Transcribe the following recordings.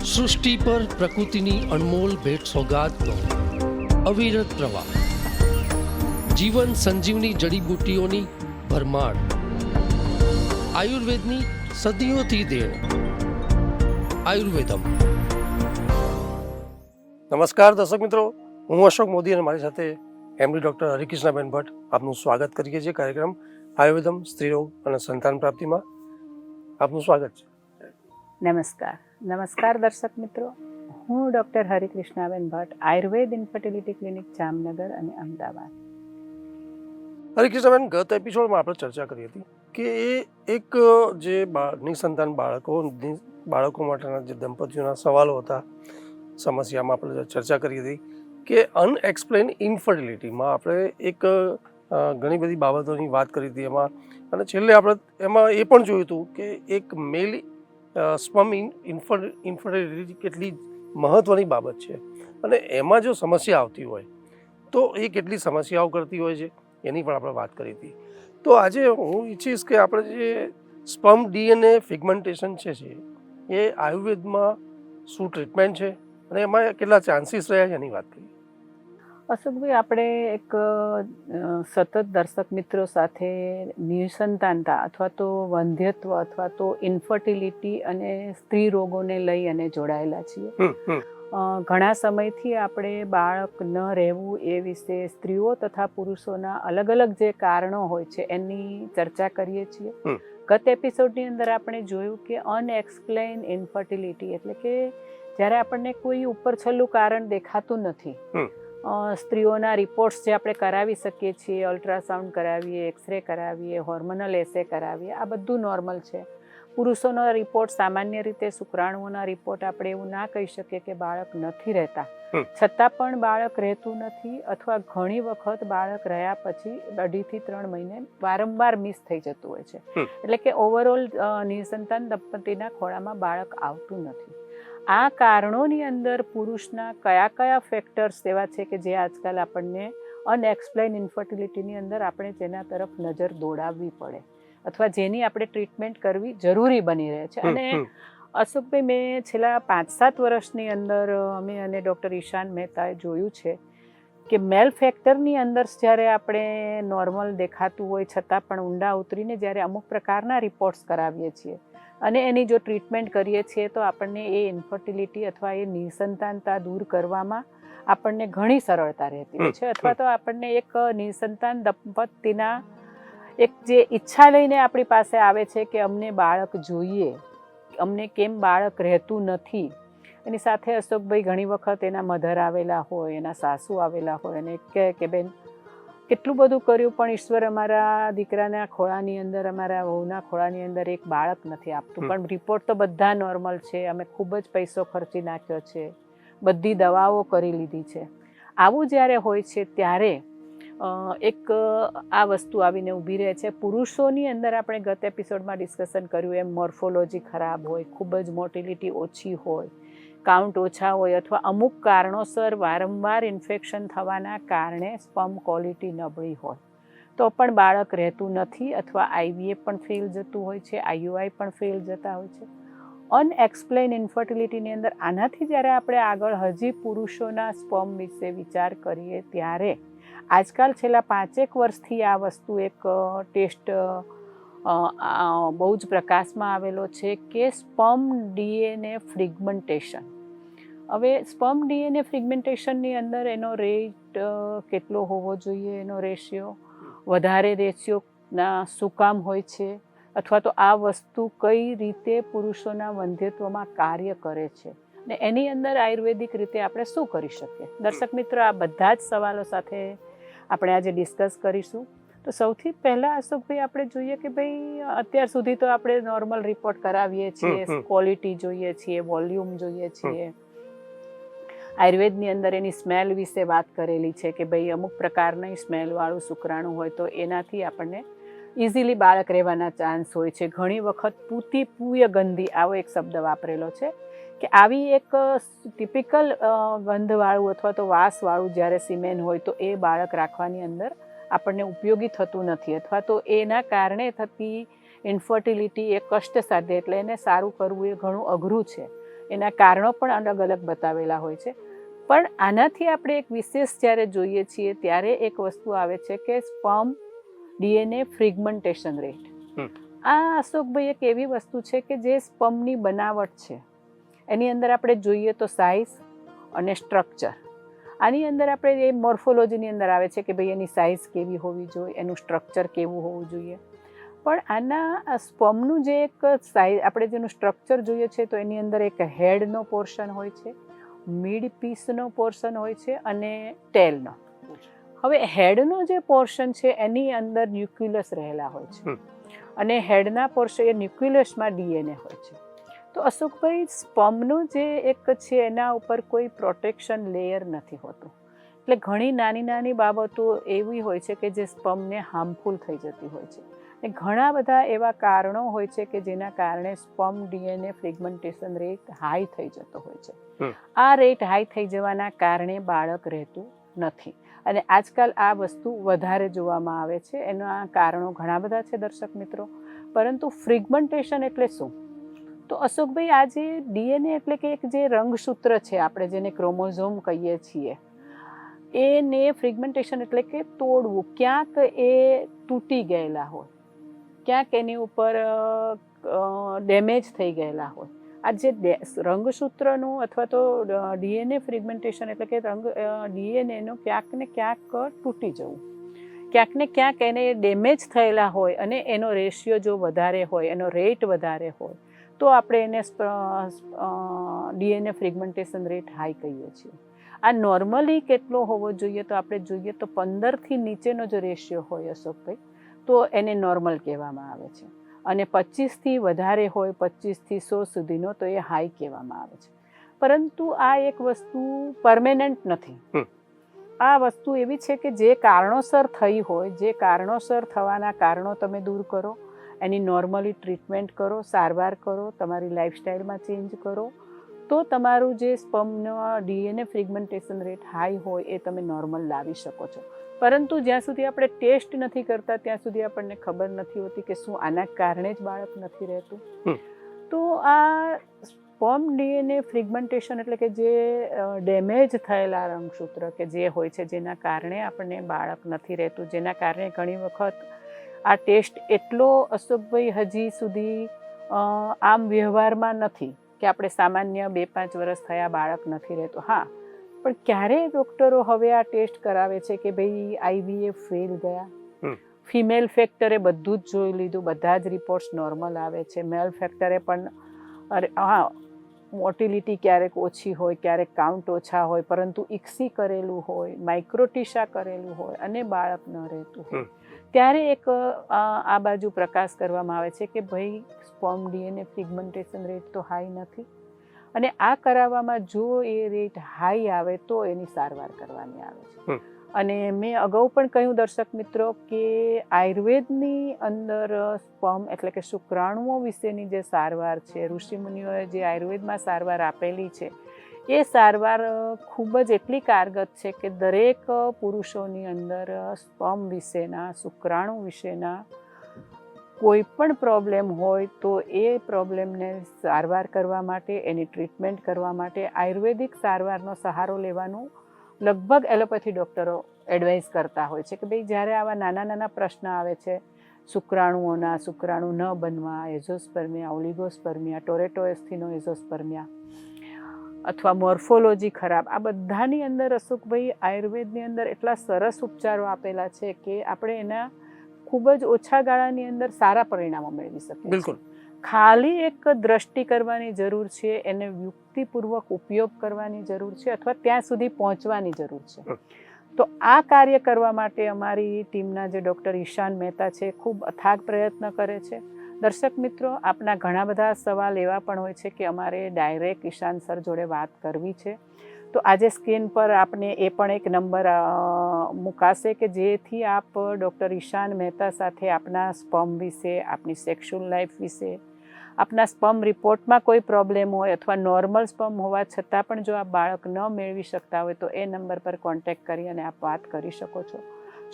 સૃષ્ટિ પર પ્રકૃતિની અનમોલ ભેટ સોગાદનો અવિરત પ્રવાહ, જીવન સંજીવની જડીબુટ્ટીઓની ભરમાર, આયુર્વેદની સદીઓથી દેણ. આયુર્વેદમ. નમસ્કાર દર્શક મિત્રો, હું અશોક મોદી અને મારી સાથે એમડી ડૉક્ટર હરિકૃષ્ણાબેન ભટ્ટ આપનું સ્વાગત કરીએ છીએ કાર્યક્રમ આયુર્વેદમ સ્ત્રીરોગ અને સંતાન પ્રાપ્તિમાં. આપનું સ્વાગત છે. નમસ્કાર દર્શક મિત્રો, હું doctor Harikrishnaben Bhatt, Ayurved infertility clinic Jamnagar અને અમદાવાદ. હરિકૃષ્ણાબેન, ગત એપિસોડમાં આપણે ચર્ચા કરી હતી કે એ એક જે નિસંતાન બાળકો માટેના જે દંપતીઓના સવાલો હતા, સમસ્યામાં આપણે ચર્ચા કરી હતી કે અનએક્સપ્લેન ઇન્ફર્ટિલિટીમાં આપણે એક ઘણી બધી બાબતોની વાત કરી હતી એમાં, અને છેલ્લે આપણે એમાં એ પણ જોયું હતું કે એક મેલ સ્પર્મ ઇન્ફર્ટિલિટી કેટલી મહત્ત્વની બાબત છે અને એમાં જો સમસ્યા આવતી હોય તો એ કેટલી સમસ્યાઓ કરતી હોય છે એની પણ આપણે વાત કરી હતી. તો આજે હું ઈચ્છીશ કે આપણે જે સ્પર્મ ડીએનએ ફિગમેન્ટેશન છે એ આયુર્વેદમાં શું ટ્રીટમેન્ટ છે અને એમાં કેટલા ચાન્સીસ રહ્યા છે એની વાત કરીએ. અશોકભાઈ, આપણે એક સતત દર્શક મિત્રો સાથે નિસંતાનતા અથવા તો વંધ્યત્વ અથવા તો ઇન્ફર્ટિલિટી અને સ્ત્રી રોગોને લઈ અને જોડાયેલા છીએ. ઘણા સમયથી આપણે બાળક ન રહેવું એ વિશે સ્ત્રીઓ તથા પુરુષોના અલગ અલગ જે કારણો હોય છે એની ચર્ચા કરીએ છીએ. ગત એપિસોડની અંદર આપણે જોયું કે અનએક્સપ્લેન ઇન્ફર્ટિલિટી એટલે કે જ્યારે આપણને કોઈ ઉપર છેલ્લું કારણ દેખાતું નથી, સ્ત્રીઓના રિપોર્ટ્સ જે આપણે કરાવી શકીએ છીએ, અલ્ટ્રાસાઉન્ડ કરાવીએ, એક્સરે કરાવીએ, હોર્મોનલ એસે કરાવીએ, આ બધું નોર્મલ છે. પુરુષોનો રિપોર્ટ સામાન્ય રીતે શુક્રાણુઓના રિપોર્ટ આપણે એવું ના કહી શકીએ કે બાળક નથી રહેતા, છતાં પણ બાળક રહેતું નથી અથવા ઘણી વખત બાળક રહ્યા પછી 2.5 થી 3 મહિને વારંવાર મિસ થઈ જતું હોય છે. એટલે કે ઓવરઓલ નિસંતાન દંપતીના ખોળામાં બાળક આવતું નથી. આ કારણોની અંદર પુરુષના કયા કયા ફેક્ટર્સ એવા છે કે જે આજકાલ આપણને અનએક્સપ્લેન ઇન્ફર્ટિલિટીની અંદર આપણે તેના તરફ નજર દોડાવવી પડે અથવા જેની આપણે ટ્રીટમેન્ટ કરવી જરૂરી બની રહે છે. અને અશોકભાઈ, મેં છેલ્લા 5-7 વર્ષની અંદર અમે અને ડૉક્ટર ઈશાન મહેતાએ જોયું છે કે મેલ ફેક્ટરની અંદર જ્યારે આપણે નોર્મલ દેખાતું હોય છતાં પણ ઊંડા ઉતરીને જ્યારે અમુક પ્રકારના રિપોર્ટ્સ કરાવીએ છીએ અને એની જો ટ્રીટમેન્ટ કરીએ છીએ તો આપણને એ ઇન્ફર્ટિલિટી અથવા એ નિસંતાનતા દૂર કરવામાં આપણને ઘણી સરળતા રહેતી હોય છે. અથવા તો આપણને એક નિસંતાન દંપતીના એક જે ઈચ્છા લઈને આપણી પાસે આવે છે કે અમને બાળક જોઈએ, અમને કેમ બાળક રહેતું નથી, એની સાથે અશોકભાઈ ઘણી વખત એના મધર આવેલા હોય, એના સાસુ આવેલા હોય અને કહે કે બેન કેટલું બધું કર્યું પણ ઈશ્વર અમારા દીકરાના ખોળાની અંદર, અમારા વહુના ખોળાની અંદર એક બાળક નથી આપતું, પણ રિપોર્ટ તો બધા નોર્મલ છે, અમે ખૂબ જ પૈસો ખર્ચી નાખ્યો છે, બધી દવાઓ કરી લીધી છે. આવું જ્યારે હોય છે ત્યારે એક આ વસ્તુ આવીને ઊભી રહે છે. પુરુષોની અંદર આપણે ગત એપિસોડમાં ડિસ્કશન કર્યું એમ મોર્ફોલોજી ખરાબ હોય, ખૂબ જ મોટિલિટી ઓછી હોય, કાઉન્ટ ઓછા હોય અથવા અમુક કારણોસર વારંવાર ઇન્ફેક્શન થવાના કારણે સ્પર્મ ક્વોલિટી નબળી હોય તો પણ બાળક રહેતું નથી અથવા આઈવીએફ પણ ફેલ જતું હોય છે, આઈયુઆઈ પણ ફેલ જતા હોય છે. અનએક્સપ્લેન ઇન્ફર્ટિલિટીની અંદર આનાથી જ્યારે આપણે આગળ હજી પુરુષોના સ્પર્મ વિશે વિચાર કરીએ ત્યારે આજકાલ છેલ્લા 5-1 વર્ષથી આ વસ્તુ એક ટેસ્ટ બહુ જ પ્રકાશમાં આવેલો છે કે સ્પર્મ ડીએનએ ફ્રેગમેન્ટેશન. હવે સ્પર્મ ડીએનએ ફ્રેગમેન્ટેશનની અંદર એનો રેટ કેટલો હોવો જોઈએ, એનો રેશિયો, વધારે રેશિયોના શું કામ હોય છે અથવા તો આ વસ્તુ કઈ રીતે પુરુષોના વંધ્યત્વમાં કાર્ય કરે છે અને એની અંદર આયુર્વેદિક રીતે આપણે શું કરી શકીએ. દર્શક મિત્રો, આ બધા જ સવાલો સાથે આપણે આજે ડિસ્કસ કરીશું. તો સૌથી પહેલાં અશોકભાઈ, આપણે જોઈએ કે ભાઈ અત્યાર સુધી તો આપણે નોર્મલ રિપોર્ટ કરાવીએ છીએ, ક્વોલિટી જોઈએ છીએ, વોલ્યુમ જોઈએ છીએ. આયુર્વેદની અંદર એની સ્મેલ વિશે વાત કરેલી છે કે ભાઈ અમુક પ્રકારની સ્મેલવાળું શુક્રાણુ હોય તો એનાથી આપણને ઇઝીલી બાળક રહેવાના ચાન્સ હોય છે. ઘણી વખત પૂય ગંધી આવો એક શબ્દ વાપરેલો છે કે આવી એક ટિપિકલ ગંધવાળું અથવા તો વાસવાળું જ્યારે સિમેન હોય તો એ બાળક રાખવાની અંદર આપણને ઉપયોગી થતું નથી અથવા તો એના કારણે થતી ઇન્ફર્ટિલિટી એ કષ્ટસાધ્ય, એટલે એને સારું કરવું એ ઘણું અઘરું છે. એના કારણો પણ અલગ અલગ બતાવેલા હોય છે. પણ આનાથી આપણે એક વિશેષ જ્યારે જોઈએ છીએ ત્યારે એક વસ્તુ આવે છે કે સ્પર્મ ડીએનએ ફ્રેગમેન્ટેશન રેટ. આ અશોકભાઈ એક એવી વસ્તુ છે કે જે સ્પર્મની બનાવટ છે, એની અંદર આપણે જોઈએ તો સાઇઝ અને સ્ટ્રક્ચર. આની અંદર આપણે એ મોર્ફોલોજીની અંદર આવે છે કે ભાઈ એની સાઇઝ કેવી હોવી જોઈએ, એનું સ્ટ્રક્ચર કેવું હોવું જોઈએ. પણ આના સ્પર્મનું જે એક સાઇઝ આપણે જેનું સ્ટ્રક્ચર જોઈએ છે તો એની અંદર એક હેડનો પોર્શન હોય છે, મિડ પીસનો પોર્શન હોય છે અને ટેલનો. હવે હેડનો જે પોર્શન છે એની અંદર ન્યુક્લિયસ રહેલા હોય છે અને હેડના પોર્શન એ ન્યુક્લિયસમાં ડીએનએ હોય છે. તો અશોકભાઈ સ્પર્મનું જે એક છે એના ઉપર કોઈ પ્રોટેક્શન લેયર નથી હોતું. એટલે ઘણી નાની નાની બાબતો એવી હોય છે કે જે સ્પર્મને હાર્મફુલ થઈ જતી હોય છે. અને ઘણા બધા એવા કારણો હોય છે કે જેના કારણે sperm DNA fragmentation rate high થઈ જતો હોય છે. આ રેટ હાઈ થઈ જવાના કારણે બાળક રહેતું નથી. અને આજકાલ આ વસ્તુ વધારે જોવામાં આવે છે. એના કારણો ઘણા બધા છે દર્શક મિત્રો. પરંતુ ફ્રેગમેન્ટેશન એટલે શું? તો અશોકભાઈ આ જે ડીએનએ એટલે કે એક જે રંગસૂત્ર છે, આપણે જેને ક્રોમોઝોમ કહીએ છીએ, એને ફ્રેગમેન્ટેશન એટલે કે તોડવું. ક્યાંક એ તૂટી ગયેલા હોય, ક્યાંક એની ઉપર ડેમેજ થઈ ગયેલા હોય. આ જે રંગસૂત્રનું અથવા તો ડીએનએ ફ્રેગમેન્ટેશન એટલે કે ડીએનએનું ક્યાંક ને ક્યાંક તૂટી જવું, ક્યાંક ને ક્યાંક એને ડેમેજ થયેલા હોય અને એનો રેશિયો જો વધારે હોય, એનો રેટ વધારે હોય તો આપણે એને ડીએનએ ફ્રેગમેન્ટેશન રેટ હાઈ કહીએ છીએ. આ નોર્મલી કેટલો હોવો જોઈએ? તો આપણે જોઈએ તો 15થી નીચેનો જો રેશિયો હોય અશોકભાઈ તો એને નોર્મલ કહેવામાં આવે છે. અને 25થી વધારે હોય, 25થી 100 સુધીનો, તો એ હાઈ કહેવામાં આવે છે. પરંતુ આ એક વસ્તુ પરમેનન્ટ નથી. આ વસ્તુ એવી છે કે જે કારણોસર થઈ હોય, જે કારણોસર થવાના કારણો તમે દૂર કરો, એની નોર્મલી ટ્રીટમેન્ટ કરો, સારવાર કરો, તમારી લાઈફસ્ટાઈલમાં ચેન્જ કરો, તો તમારું જે સ્પર્મનો ડીએનએ ફ્રેગમેન્ટેશન રેટ હાઈ હોય એ તમે નોર્મલ લાવી શકો છો. પરંતુ જ્યાં સુધી આપણે ટેસ્ટ નથી કરતા ત્યાં સુધી આપણને ખબર નથી હોતી કે શું આના કારણે જ બાળક નથી રહેતું. તો આ સ્પર્મ ડીએનએ ફ્રેગમેન્ટેશન એટલે કે જે ડેમેજ થયેલા રંગસૂત્ર કે જે હોય છે, જેના કારણે આપણને બાળક નથી રહેતું, જેના કારણે ઘણી વખત આ ટેસ્ટ એટલો અશોકભાઈ હજી સુધી આમ વ્યવહારમાં નથી કે આપણે સામાન્ય 2-5 વર્ષ થયા બાળક નથી રહેતું. હા, પણ ક્યારે ડૉક્ટરો હવે આ ટેસ્ટ કરાવે છે કે ભાઈ આઈવીએફ ફેલ ગયા, ફિમેલ ફેક્ટરે બધું જ જોઈ લીધું, બધા જ રિપોર્ટ્સ નોર્મલ આવે છે, મેલ ફેક્ટરે પણ મોટિલિટી ક્યારેક ઓછી હોય, ક્યારેક કાઉન્ટ ઓછા હોય, પરંતુ ઇક્સી કરેલું હોય, માઇક્રોટીશા કરેલું હોય અને બાળક ન રહેતું હોય, ત્યારે એક આ બાજુ પ્રકાશ કરવામાં આવે છે કે ભાઈ સ્પર્મ ડીએનએ ફ્રેગમેન્ટેશન રેટ તો હાઈ નથી અને આ કરાવવામાં જો એ રેટ હાઈ આવે તો એની સારવાર કરવાની આવે છે. અને મેં અગાઉ પણ કહ્યું દર્શક મિત્રો કે આયુર્વેદની અંદર સ્પર્મ એટલે કે શુક્રાણુઓ વિશેની જે સારવાર છે, ઋષિમુનિઓએ જે આયુર્વેદમાં સારવાર આપેલી છે, એ સારવાર ખૂબ જ એટલી કારગત છે કે દરેક પુરુષોની અંદર સ્પર્મ વિશેના, શુક્રાણુ વિશેના કોઈ પણ પ્રોબ્લેમ હોય તો એ પ્રોબ્લેમને સારવાર કરવા માટે, એની ટ્રીટમેન્ટ કરવા માટે આયુર્વેદિક સારવારનો સહારો લેવાનું લગભગ એલોપેથી ડૉક્ટરો એડવાઇસ કરતા હોય છે કે ભાઈ જ્યારે આવા નાના નાના પ્રશ્ન આવે છે, શુક્રાણુ ન બનવા, એઝોસ્પર્મિયા, ઓલિગોસ્પર્મિયા, ટોરેટોએસ્થિનો એઝોસ્પર્મિયા અથવા મોર્ફોલોજી ખરાબ, આ બધાની અંદર અશોકભાઈ આયુર્વેદની અંદર એટલા સરસ ઉપચારો આપેલા છે કે આપણે એના ખૂબ જ ઓછા ગાળાની અંદર સારા પરિણામો મેળવી શકીએ. બિલકુલ. ખાલી એક દ્રષ્ટિ કરવાની જરૂર છે, એને યુક્તિપૂર્વક ઉપયોગ કરવાની જરૂર છે અથવા ત્યાં સુધી પહોંચવાની જરૂર છે. તો આ કાર્ય કરવા માટે અમારી ટીમના જે ડૉક્ટર ઈશાન મહેતા છે ખૂબ અથાગ પ્રયત્ન કરે છે. દર્શક મિત્રો, આપના ઘણા બધા સવાલ એવા પણ હોય છે કે અમારે ડાયરેક્ટ ઈશાન સર જોડે વાત કરવી છે, તો આજે સ્ક્રીન પર આપને એ પણ એક નંબર મુકાશે કે જેથી આપ ડૉક્ટર ઈશાન મહેતા સાથે આપના સ્પર્મ વિશે, આપની સેક્સ્યુઅલ લાઈફ વિશે, આપના સ્પર્મ રિપોર્ટમાં કોઈ પ્રોબ્લેમ હોય અથવા નોર્મલ સ્પર્મ હોવા છતાં પણ જો આપ બાળક ન મેળવી શકતા હોય તો એ નંબર પર કોન્ટેક્ટ કરી અને આપ વાત કરી શકો છો.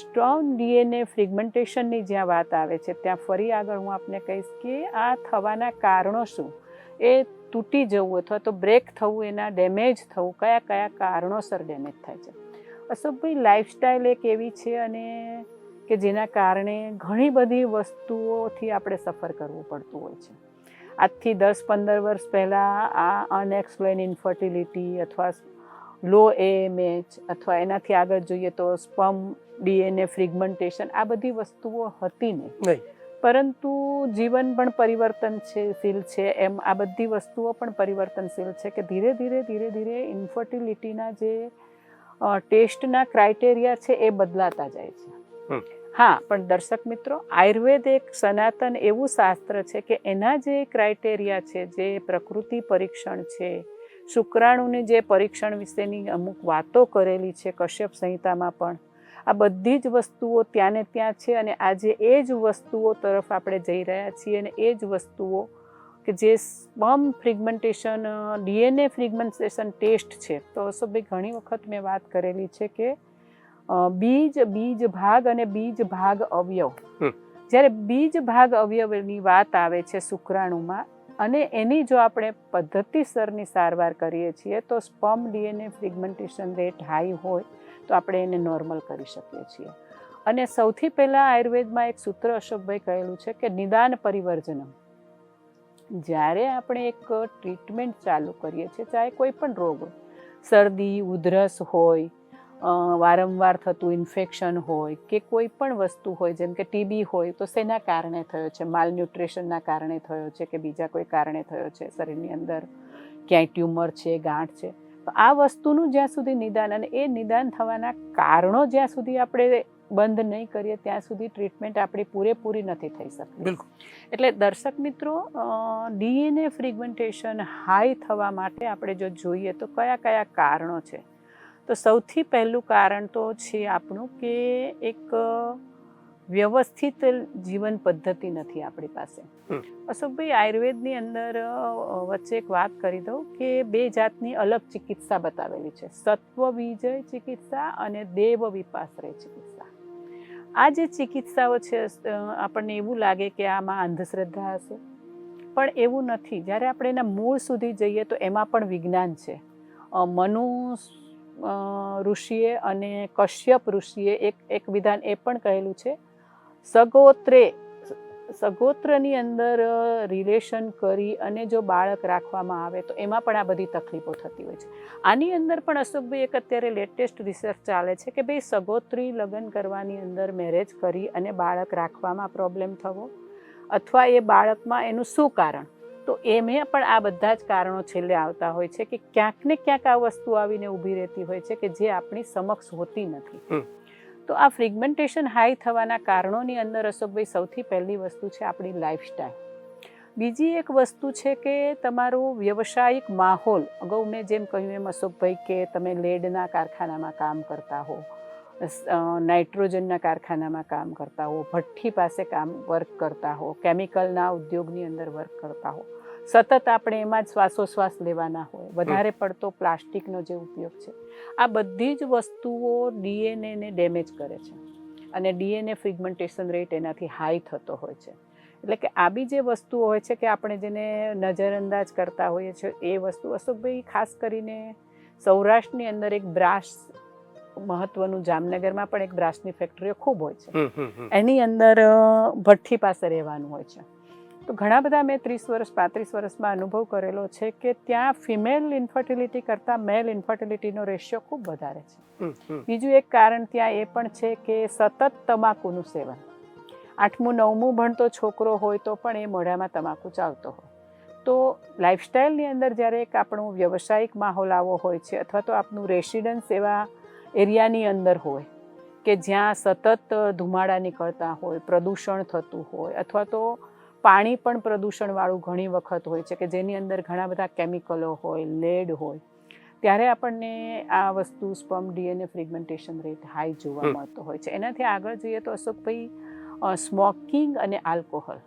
સ્ટ્રોંગ ડીએનએ ફ્રેગમેન્ટેશનની જ્યાં વાત આવે છે ત્યાં ફરી આગળ હું આપને કહીશ કે આ થવાના કારણો શું, એ તૂટી જવું અથવા તો બ્રેક થવું, એના ડેમેજ થવું, કયા કયા કારણોસર ડેમેજ થાય છે. અશોકભાઈ, લાઈફસ્ટાઈલ એક એવી છે અને કે જેના કારણે ઘણી બધી વસ્તુઓથી આપણે સફર કરવું પડતું હોય છે. આજથી 10-15 વર્ષ પહેલાં આ અનએક્સપ્લેન ઇન્ફર્ટિલિટી અથવા લો AMH અથવા એનાથી આગળ જોઈએ તો સ્પર્મ DNA ફ્રેગમેન્ટેશન, આ બધી વસ્તુઓ હતી નહીં. પરંતુ જીવન પણ પરિવર્તનશીલ છે, એમ આ બધી વસ્તુઓ પણ પરિવર્તનશીલ છે કે ધીરે ધીરે ઇન્ફર્ટિલિટીના જે ટેસ્ટના ક્રાઇટેરિયા છે એ બદલાતા જાય છે. હા, પણ દર્શક મિત્રો, આયુર્વેદ એક સનાતન એવું શાસ્ત્ર છે કે એના જે ક્રાઇટેરિયા છે, જે પ્રકૃતિ પરીક્ષણ છે, શુક્રાણુની જે પરીક્ષણ વિશેની અમુક વાતો કરેલી છે કશ્યપ સંહિતામાં પણ, આ બધી જ વસ્તુઓ ત્યાં ને ત્યાં છે. અને આજે એ જ વસ્તુઓ તરફ આપણે જઈ રહ્યા છીએ અને એ જ વસ્તુઓ કે જે sperm fragmentation DNA fragmentation test છે. તો અશોકભાઈ, ઘણી વખત મેં વાત કરેલી છે કે બીજ ભાગ અને બીજ ભાગ અવયવ, જ્યારે બીજ ભાગ અવયવની વાત આવે છે શુક્રાણુમાં, અને એની જો આપણે પદ્ધતિસરની સારવાર કરીએ છીએ તો sperm DNA fragmentation rate high હોય તો આપણે એને નોર્મલ કરી શકીએ છીએ. અને સૌથી પહેલાં આયુર્વેદમાં એક સૂત્ર અશોકભાઈ કહેલું છે કે નિદાન પરિવર્જનમ. જ્યારે આપણે એક ટ્રીટમેન્ટ ચાલુ કરીએ છીએ, ચાહે કોઈ પણ રોગ હોય, શરદી ઉધરસ હોય, વારંવાર થતું ઇન્ફેક્શન હોય કે કોઈ પણ વસ્તુ હોય, જેમ કે TB હોય તો શેના કારણે થયો છે, માલન્યુટ્રિશનના કારણે થયો છે કે બીજા કોઈ કારણે થયો છે, શરીરની અંદર ક્યાંય ટ્યુમર છે, ગાંઠ છે, તો આ વસ્તુનું જ્યાં સુધી નિદાન, અને એ નિદાન થવાના કારણો જ્યાં સુધી આપણે બંધ નહીં કરીએ ત્યાં સુધી ટ્રીટમેન્ટ આપણી પૂરેપૂરી નથી થઈ શકતી. એટલે દર્શક મિત્રો, DNA ફ્રેગમેન્ટેશન હાઈ થવા માટે આપણે જો જોઈએ તો કયા કયા કારણો છે, તો સૌથી પહેલું કારણ તો છે આપણું કે એક વ્યવસ્થિત જીવન પદ્ધતિ નથી આપણી પાસે. અશોકભાઈ, આયુર્વેદની અંદર વચ્ચે એક વાત કરી દઉં કે 2 જાતની અલગ ચિકિત્સા બતાવેલી છે, સત્વ વિજય ચિકિત્સા અને દેવ વિપાશ્રય ચિકિત્સા. આ જે ચિકિત્સાઓ છે, આપણને એવું લાગે કે આમાં અંધશ્રદ્ધા હશે, પણ એવું નથી. જ્યારે આપણે એના મૂળ સુધી જઈએ તો એમાં પણ વિજ્ઞાન છે. મનુ ઋષિએ અને કશ્યપ ઋષિએ એક વિધાન એ પણ કહેલું છે, સગોત્રની અંદર રિલેશન કરી અને જો બાળક રાખવામાં આવે તો એમાં પણ આ બધી તકલીફો થતી હોય છે. આની અંદર પણ અશોકભાઈ એક અત્યારે લેટેસ્ટ રિસર્ચ ચાલે છે કે ભાઈ સગોત્રી લગ્ન કરવાની અંદર મેરેજ કરી અને બાળક રાખવામાં પ્રોબ્લેમ થવો, અથવા એ બાળકમાં એનું શું કારણ, તો એમાં પણ આ બધા જ કારણો છેલ્લે આવતા હોય છે કે ક્યાંક ને ક્યાંક આ વસ્તુ આવીને ઊભી રહેતી હોય છે કે જે આપણી સમક્ષ હોતી નથી. તો આ ફ્રેગમેન્ટેશન હાઈ થવાના કારણોની અંદર અશોકભાઈ સૌથી પહેલી વસ્તુ છે આપણી લાઈફસ્ટાઈલ. બીજી એક વસ્તુ છે કે તમારો વ્યવસાયિક માહોલ. અગાઉ મેં જેમ કહ્યું એમ અશોકભાઈ કે તમે લેડના કારખાનામાં કામ કરતા હો, નાઇટ્રોજનના કારખાનામાં કામ કરતા હો, ભઠ્ઠી પાસે વર્ક કરતા હો, કેમિકલના ઉદ્યોગની અંદર વર્ક કરતા હો, સતત આપણે એમાં જ શ્વાસોશ્વાસ લેવાના હોય, વધારે પડતો પ્લાસ્ટિકનો જે ઉપયોગ છે, આ બધી જ વસ્તુઓ DNAને ડેમેજ કરે છે અને DNA ફ્રેગમેન્ટેશન રેટ એનાથી હાઈ થતો હોય છે. એટલે કે આ બી જે વસ્તુઓ હોય છે કે આપણે જેને નજરઅંદાજ કરતા હોઈએ છીએ એ વસ્તુ. અશોકભાઈ, ખાસ કરીને સૌરાષ્ટ્રની અંદર એક બ્રાસ મહત્વનું, જામનગરમાં પણ એક બ્રાસની ફેક્ટરીઓ ખૂબ હોય છે, એની અંદર ભઠ્ઠી પાસે રહેવાનું હોય છે. તો ઘણા બધા મેં 30 વર્ષ 35 વર્ષમાં અનુભવ કરેલો છે કે ત્યાં ફિમેલ ઇન્ફર્ટિલિટી કરતાં મેલ ઇન્ફર્ટિલિટીનો રેશિયો ખૂબ વધારે છે. બીજું એક કારણ ત્યાં એ પણ છે કે સતત તમાકુનું સેવન. 8મું 9મું ભણતો છોકરો હોય તો પણ એ મોઢામાં તમાકુ ચાલતો હોય. તો લાઈફસ્ટાઈલની અંદર જ્યારે એક આપણું વ્યવસાયિક માહોલ આવો હોય છે, અથવા તો આપણું રેસિડન્સ એવા એરિયાની અંદર હોય કે જ્યાં સતત ધુમાડા નીકળતા હોય, પ્રદૂષણ થતું હોય, અથવા તો પાણી પણ પ્રદૂષણવાળું ઘણી વખત હોય છે કે જેની અંદર ઘણા બધા કેમિકલો હોય, લેડ હોય, ત્યારે આપણને આ વસ્તુ sperm DNA fragmentation rate high જોવા મળતો હોય છે. એનાથી આગળ જઈએ તો અશોકભાઈ, સ્મોકિંગ અને આલ્કોહોલ.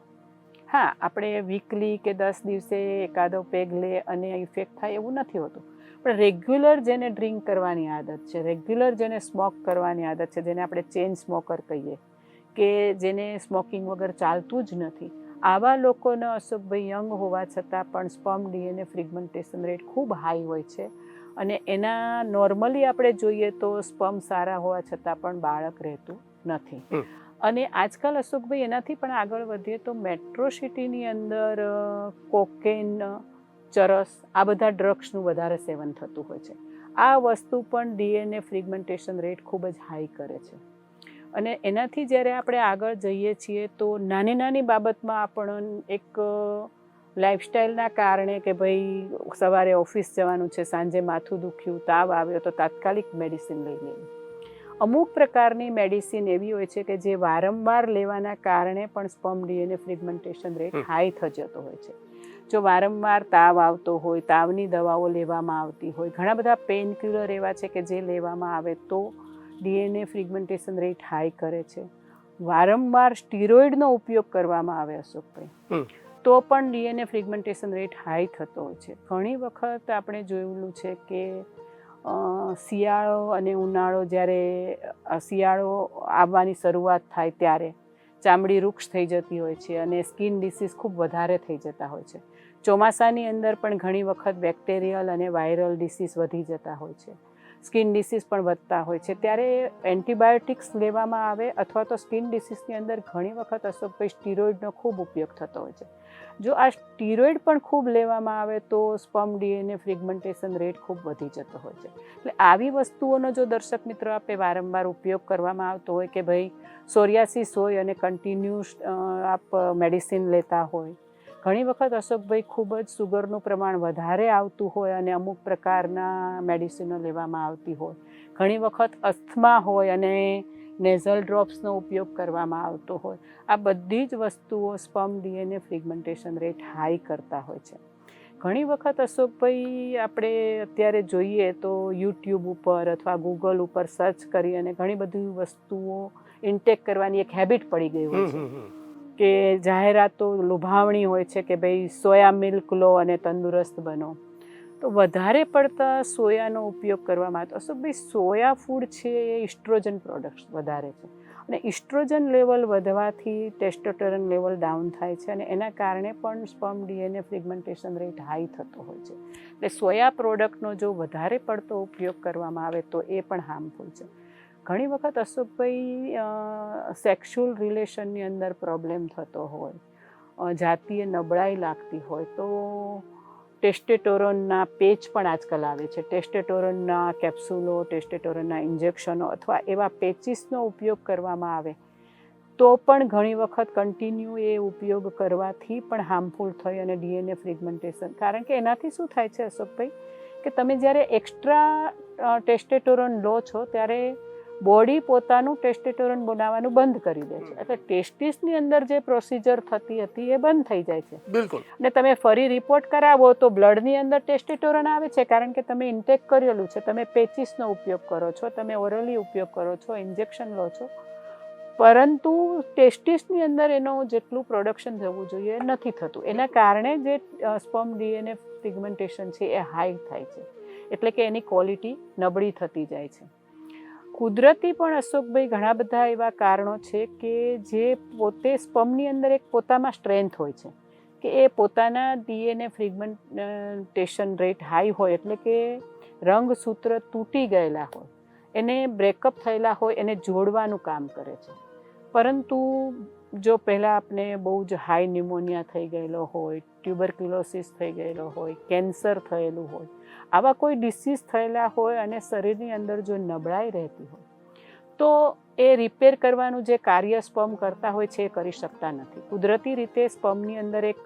હા, આપણે વીકલી કે 10 દિવસે એકાદો પેગ લે અને ઇફેક્ટ થાય એવું નથી હોતું, પણ રેગ્યુલર જેને ડ્રિંક કરવાની આદત છે, રેગ્યુલર જેને સ્મોક કરવાની આદત છે, જેને આપણે ચેઇન સ્મોકર કહીએ કે જેને સ્મોકિંગ વગર ચાલતું જ નથી, આવા લોકોનો અશોકભાઈ યંગ હોવા છતાં પણ સ્પર્મ ડીએનએ ફ્રેગમેન્ટેશન રેટ ખૂબ હાઈ હોય છે અને એના નોર્મલી આપણે જોઈએ તો સ્પર્મ સારા હોવા છતાં પણ બાળક રહેતું નથી. અને આજકાલ અશોકભાઈ એનાથી પણ આગળ વધીએ તો મેટ્રો સિટીની અંદર કોકેન, ચરસ આ બધા ડ્રગ્સનું વધારે સેવન થતું હોય છે. આ વસ્તુ પણ ડીએનએ ફ્રેગમેન્ટેશન રેટ ખૂબ જ હાઈ કરે છે. અને એનાથી જ્યારે આપણે આગળ જઈએ છીએ તો નાની નાની બાબતમાં આપણને એક લાઈફસ્ટાઈલના કારણે કે ભાઈ સવારે ઓફિસ જવાનું છે, સાંજે માથું દુખ્યું, તાવ આવ્યો તો તાત્કાલિક મેડિસિન લઈ લેવી. અમુક પ્રકારની મેડિસિન એવી હોય છે કે જે વારંવાર લેવાના કારણે પણ sperm DNA fragmentation rate high થઈ જતો હોય છે. જો વારંવાર તાવ આવતો હોય, તાવની દવાઓ લેવામાં આવતી હોય, ઘણા બધા પેઇન કિલર એવા છે કે જે લેવામાં આવે તો ડીએનએ ફ્રેગમેન્ટેશન રેટ હાઈ કરે છે. વારંવાર સ્ટીરોઇડનો ઉપયોગ કરવામાં આવે અશોકભાઈ તો પણ ડીએનએ ફ્રેગમેન્ટેશન રેટ હાઈ થતો હોય છે. ઘણી વખત આપણે જોયેલું છે કે શિયાળો અને ઉનાળો જ્યારે શિયાળો આવવાની શરૂઆત થાય ત્યારે ચામડી વૃક્ષ થઈ જતી હોય છે અને સ્કિન ડિસીઝ ખૂબ વધારે થઈ જતા હોય છે. ચોમાસાની અંદર પણ ઘણી વખત બેક્ટેરિયલ અને વાયરલ ડિસીઝ વધી જતા હોય છે, સ્કિન ડિસીઝ પણ વધતા હોય છે. ત્યારે એન્ટીબાયોટિક્સ લેવામાં આવે અથવા તો સ્કિન ડિસીઝની અંદર ઘણી વખત અશોકભાઈ સ્ટીરોઇડનો ખૂબ ઉપયોગ થતો હોય છે. જો આ સ્ટીરોઇડ પણ ખૂબ લેવામાં આવે તો સ્પર્મ ડીએનએ ફ્રેગમેન્ટેશન રેટ ખૂબ વધી જતો હોય છે. એટલે આવી વસ્તુઓનો જો દર્શક મિત્રો આપણે વારંવાર ઉપયોગ કરવામાં આવતો હોય કે ભાઈ સોરિયાસિસ હોય અને કન્ટિન્યુઅસ આપ મેડિસિન લેતા હોય, ઘણી વખત અશોકભાઈ ખૂબ જ સુગરનું પ્રમાણ વધારે આવતું હોય અને અમુક પ્રકારના મેડિસિનો લેવામાં આવતી હોય, ઘણી વખત અસ્થમા હોય અને નેઝલ ડ્રોપ્સનો ઉપયોગ કરવામાં આવતો હોય, આ બધી જ વસ્તુઓ sperm DNA fragmentation rate high કરતા હોય છે. ઘણી વખત અશોકભાઈ આપણે અત્યારે જોઈએ તો યુટ્યુબ ઉપર અથવા ગૂગલ ઉપર સર્ચ કરી અને ઘણી બધી વસ્તુઓ ઇન્ટેક કરવાની એક હેબિટ પડી ગઈ હોય છે કે જાહેરાતો લુભાવણી હોય છે કે ભાઈ સોયા મિલ્ક લો અને તંદુરસ્ત બનો. તો વધારે પડતા સોયાનો ઉપયોગ કરવામાં આવે તો અશોકભાઈ સોયા ફૂડ છે એ ઇસ્ટ્રોજન પ્રોડક્ટ્સ વધારે છે અને ઇસ્ટ્રોજન લેવલ વધવાથી ટેસ્ટોસ્ટેરોન લેવલ ડાઉન થાય છે અને એના કારણે પણ sperm DNA fragmentation rate high થતો હોય છે. એટલે સોયા પ્રોડક્ટનો જો વધારે પડતો ઉપયોગ કરવામાં આવે તો એ પણ હાર્મફુલ છે. ઘણી વખત અશોકભાઈ સેક્સ્યુઅલ રિલેશનની અંદર પ્રોબ્લેમ થતો હોય, જાતીય નબળાઈ લાગતી હોય તો ટેસ્ટેટોરોનના પેચ પણ આજકાલ આવે છે. ટેસ્ટેટોરોનના કેપ્સ્યુલો, ટેસ્ટેટોરોનના ઇન્જેક્શનો અથવા એવા પેચીસનો ઉપયોગ કરવામાં આવે તો પણ ઘણી વખત કન્ટિન્યુ એ ઉપયોગ કરવાથી પણ હાર્મફુલ થઈ અને ડીએનએ ફ્રેગમેન્ટેશન, કારણ કે એનાથી શું થાય છે અશોકભાઈ કે તમે જ્યારે એક્સ્ટ્રા ટેસ્ટેટોરોન લો છો ત્યારે બોડી પોતાનું ટેસ્ટેટોરોન બનાવવાનું બંધ કરી દે છે. એટલે ટેસ્ટિસની અંદર જે પ્રોસિજર થતી હતી એ બંધ થઈ જાય છે. બિલકુલ. અને તમે ફરી રિપોર્ટ કરાવો તો બ્લડની અંદર ટેસ્ટેટોરોન આવે છે કારણ કે તમે ઇન્ટેક કરેલું છે, તમે પેચીસનો ઉપયોગ કરો છો, તમે ઓરલી ઉપયોગ કરો છો, ઇન્જેક્શન લો છો, પરંતુ ટેસ્ટિસની અંદર એનો જેટલું પ્રોડક્શન થવું જોઈએ નથી થતું. એના કારણે જે સ્પર્મ ડીએનએ ફ્રેગમેન્ટેશન છે એ હાઈ થાય છે, એટલે કે એની ક્વોલિટી નબળી થતી જાય છે. કુદરતી પણ અશોકભાઈ ઘણા બધા એવા કારણો છે કે જે પોતે સ્પર્મની અંદર એક પોતામાં સ્ટ્રેન્થ હોય છે કે એ પોતાના ડીએનએ ફ્રેગમેન્ટેશન રેટ હાઈ હોય, એટલે કે રંગસૂત્ર તૂટી ગયેલા હોય, એને બ્રેકઅપ થયેલા હોય, એને જોડવાનું કામ કરે છે. પરંતુ જો પહેલાં આપણે બહુ જ હાઈ ન્યુમોનિયા થઈ ગયેલો હોય, ટ્યુબરક્યુલોસિસ થઈ ગયેલો હોય, કેન્સર થયેલું હોય, આવા કોઈ ડિસીઝ થયેલા હોય અને શરીરની અંદર જો નબળાઈ રહેતી હોય તો એ રિપેર કરવાનું જે કાર્ય સ્પર્મ કરતા હોય છે એ કરી શકતા નથી. કુદરતી રીતે સ્પર્મની અંદર એક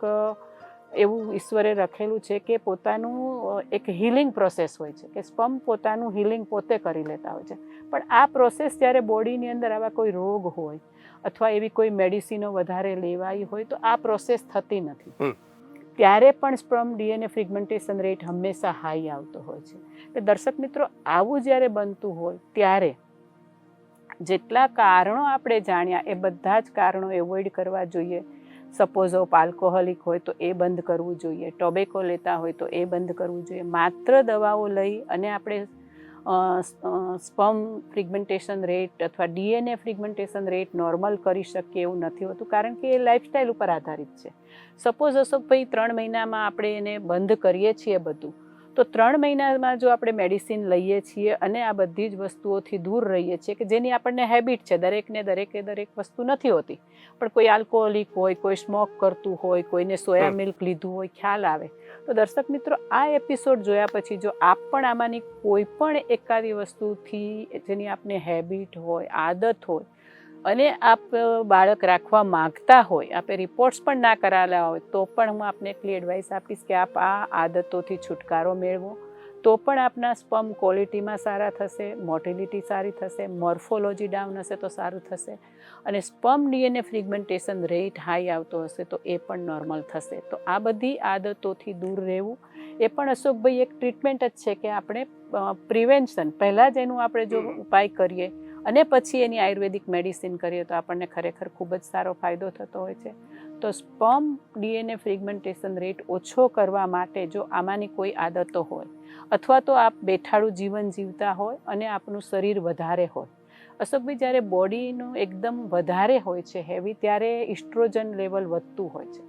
એવું ઈશ્વરે રખેલું છે કે પોતાનું એક હિલિંગ પ્રોસેસ હોય છે કે સ્પર્મ પોતાનું હિલિંગ પોતે કરી લેતા હોય છે. પણ આ પ્રોસેસ જ્યારે બોડીની અંદર આવા કોઈ રોગ હોય અથવા એવી કોઈ મેડિસિનો વધારે લેવાઈ હોય તો આ પ્રોસેસ થતી નથી. ત્યારે પણ સ્પર્મ ડીએનએ ફ્રેગમેન્ટેશન રેટ હંમેશા હાઈ આવતો હોય છે. એટલે દર્શક મિત્રો, આવું જ્યારે બનતું હોય ત્યારે જેટલા કારણો આપણે જાણ્યા એ બધા જ કારણો એવોઇડ કરવા જોઈએ. સપોઝ ઓફ આલ્કોહોલિક હોય તો એ બંધ કરવું જોઈએ, ટોબેકો લેતા હોય તો એ બંધ કરવું જોઈએ. માત્ર દવાઓ લઈ અને આપણે સ્પર્મ ફ્રિગમેન્ટેશન રેટ અથવા ડીએનએ ફ્રિગમેન્ટેશન રેટ નોર્મલ કરી શકીએ એવું નથી હોતું, કારણ કે એ લાઇફસ્ટાઈલ ઉપર આધારિત છે. સપોઝ અશોકભાઈ 3 મહિનામાં આપણે એને બંધ કરીએ છીએ બધું, તો 3 મહિનામાં જો આપણે મેડિસિન લઈએ છીએ અને આ બધી જ વસ્તુઓથી દૂર રહીએ છીએ કે જેની આપણને હેબિટ છે, દરેક વસ્તુ નથી હોતી, પણ કોઈ આલ્કોહોલિક હોય, કોઈ સ્મોક કરતું હોય, કોઈને સોયા મિલ્ક લીધું હોય, ખ્યાલ આવે. તો દર્શક મિત્રો, આ એપિસોડ જોયા પછી જો આપ પણ આમાંની કોઈ પણ એકાદી વસ્તુથી જેની આપને હેબિટ હોય, આદત હોય અને આપ બાળક રાખવા માગતા હોય, આપે રિપોર્ટ્સ પણ ના કરાવેલા હોય, તો પણ હું આપને એટલી એડવાઇસ આપીશ કે આપ આ આદતોથી છુટકારો મેળવો, તો પણ આપના સ્પર્મ ક્વોલિટીમાં સારા થશે, મોટિલિટી સારી થશે, મોર્ફોલોજી ડાઉન હશે તો સારું થશે, અને સ્પર્મ ડીએનએ ફ્રિગમેન્ટેશન રેટ હાઈ આવતો હશે તો એ પણ નોર્મલ થશે. તો આ બધી આદતોથી દૂર રહેવું એ પણ અશોકભાઈ એક ટ્રીટમેન્ટ જ છે કે આપણે પ્રિવેન્શન પહેલાં જ એનું આપણે જો ઉપાય કરીએ અને પછી એની આયુર્વેદિક મેડિસિન કરીએ તો આપણને ખરેખર ખૂબ જ સારો ફાયદો થતો હોય છે. તો સ્પર્મ ડીએનએ ફ્રિગમેન્ટેશન રેટ ઓછો કરવા માટે જો આમાંની કોઈ આદતો હોય અથવા તો આપ બેઠાડું જીવન જીવતા હોય અને આપનું શરીર વધારે હોય, અશોકભાઈ જ્યારે બોડીનું એકદમ વધારે હોય છે હેવી, ત્યારે ઇસ્ટ્રોજન લેવલ વધતું હોય છે,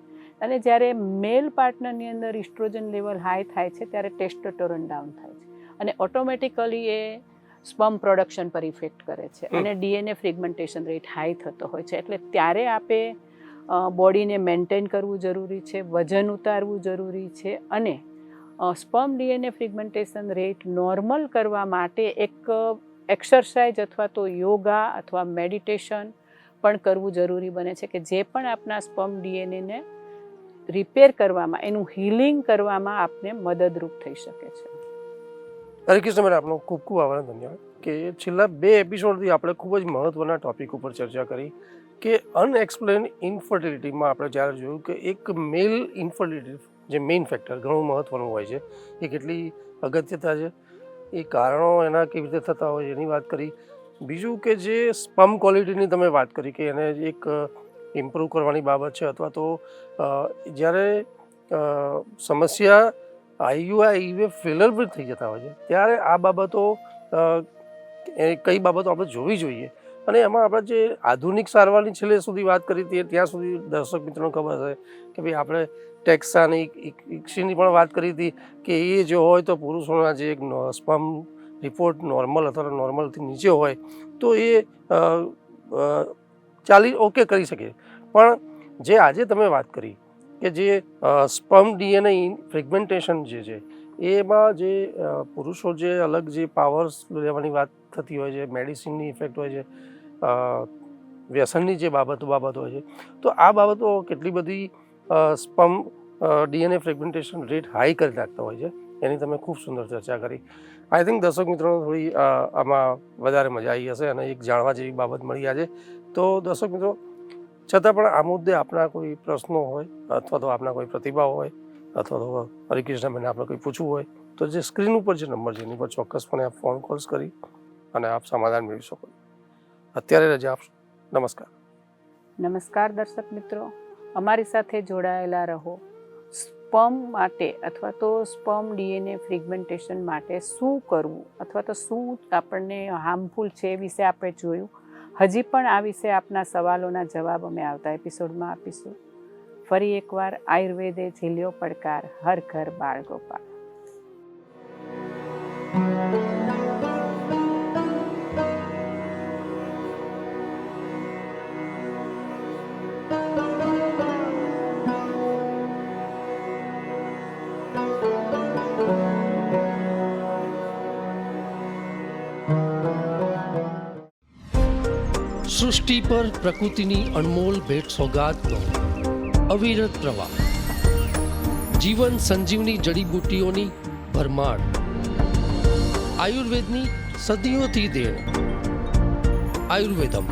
અને જ્યારે મેલ પાર્ટનરની અંદર ઇસ્ટ્રોજન લેવલ હાઈ થાય છે ત્યારે ટેસ્ટોસ્ટેરોન ડાઉન થાય છે, અને ઓટોમેટિકલી એ સ્પર્મ પ્રોડક્શન પર ઇફેક્ટ કરે છે અને ડીએનએ ફ્રિગમેન્ટેશન રેટ હાઈ થતો હોય છે. એટલે ત્યારે આપે બોડીને મેન્ટેન કરવું જરૂરી છે, વજન ઉતારવું જરૂરી છે, અને સ્પર્મ ડીએનએ ફ્રિગમેન્ટેશન રેટ નોર્મલ કરવા માટે એક એક્સરસાઇઝ અથવા તો યોગા અથવા મેડિટેશન પણ કરવું જરૂરી બને છે કે જે પણ આપના સ્પર્મ ડીએનએને રિપેર કરવામાં, એનું હીલિંગ કરવામાં આપને મદદરૂપ થઈ શકે છે. હરિકૃષ્ણ મેડમ, આપનો ખૂબ ખૂબ આભાર, ધન્યવાદ કે છેલ્લા 2 એપિસોડથી આપણે ખૂબ જ મહત્ત્વના ટોપિક ઉપર ચર્ચા કરી કે અનએક્સપ્લેન ઇન્ફર્ટિલિટીમાં આપણે જ્યારે જોયું કે એક મેલ ઇન્ફર્ટિલિટી જે મેઇન ફેક્ટર ઘણું મહત્ત્વનું હોય છે, એ કેટલી અગત્યતા છે, એ કારણો એના કેવી રીતે થતા હોય એની વાત કરી. બીજું કે જે સ્પર્મ ક્વોલિટીની તમે વાત કરી કે એને એક ઇમ્પ્રૂવ કરવાની બાબત છે, અથવા તો જ્યારે સમસ્યા આઈયુઆઈ ફેલર પણ થઈ જતા હોય છે ત્યારે આ બાબતો કઈ બાબતો આપણે જોવી જોઈએ, અને એમાં આપણે જે આધુનિક સારવારની છેલ્લે સુધી વાત કરી હતી ત્યાં સુધી દર્શક મિત્રોને ખબર હશે કે ભાઈ આપણે ટેક્સાની ઇક્સીની પણ વાત કરી હતી કે એ જો હોય તો પુરુષોના જે એક સ્પર્મ રિપોર્ટ નોર્મલ અથવા નોર્મલથી નીચે હોય તો એ ઓકે કરી શકે. પણ જે આજે તમે વાત કરી કે જે સ્પર્મ ડીએનએ ફ્રેગમેન્ટેશન જે છે એમાં જે પુરુષો જે અલગ જે પાવર્સ લેવાની વાત થતી હોય છે, મેડિસિનની ઇફેક્ટ હોય છે, વ્યસનની જે બાબતો હોય છે, તો આ બાબતો કેટલી બધી sperm DNA fragmentation rate high કરી નાખતા હોય છે, એની તમે ખૂબ સુંદર ચર્ચા કરી. આઈ થિંક દર્શક મિત્રોને થોડી આમાં વધારે મજા આવી હશે અને એક જાણવા જેવી બાબત મળી આજે. તો દર્શક મિત્રો, છતાં પણ આ મુદ્દે આપના કોઈ પ્રશ્નો હોય અથવા તો આપના કોઈ પ્રતિભાવ હોય અથવા તો હરિકૃષ્ણભાઈને આપણે કોઈ પૂછવું હોય તો જે સ્ક્રીન ઉપર જે નંબર છે એની પર ચોક્કસપણે આપ ફોન કોલ્સ કરી અને આપ સમાધાન મેળવી શકો. અત્યારે રજા આપશો. નમસ્કાર. નમસ્કાર દર્શક મિત્રો, અમારી સાથે જોડાયેલા રહો. સ્પર્મ માટે અથવા તો સ્પર્મ ડીએનએ ફ્રિગમેન્ટેશન માટે શું કરવું અથવા તો શું આપણને હાર્મફુલ છે એ વિશે આપણે જોયું. હજી પણ આ વિશે આપના સવાલોના જવાબ અમે આવતા એપિસોડમાં આપીશું. ફરી એકવાર આયુર્વેદે ઝીલ્યો પડકાર, હર ઘર બાળ ગોપાલ. સૃષ્ટિ પર પ્રકૃતિની અનમોલ ભેટ સોગાદનો અવિરત પ્રવાહ, જીવન સંજીવની જડીબુટ્ટીઓની ભરમાર, આયુર્વેદની સદીઓથી દેણ. આયુર્વેદમ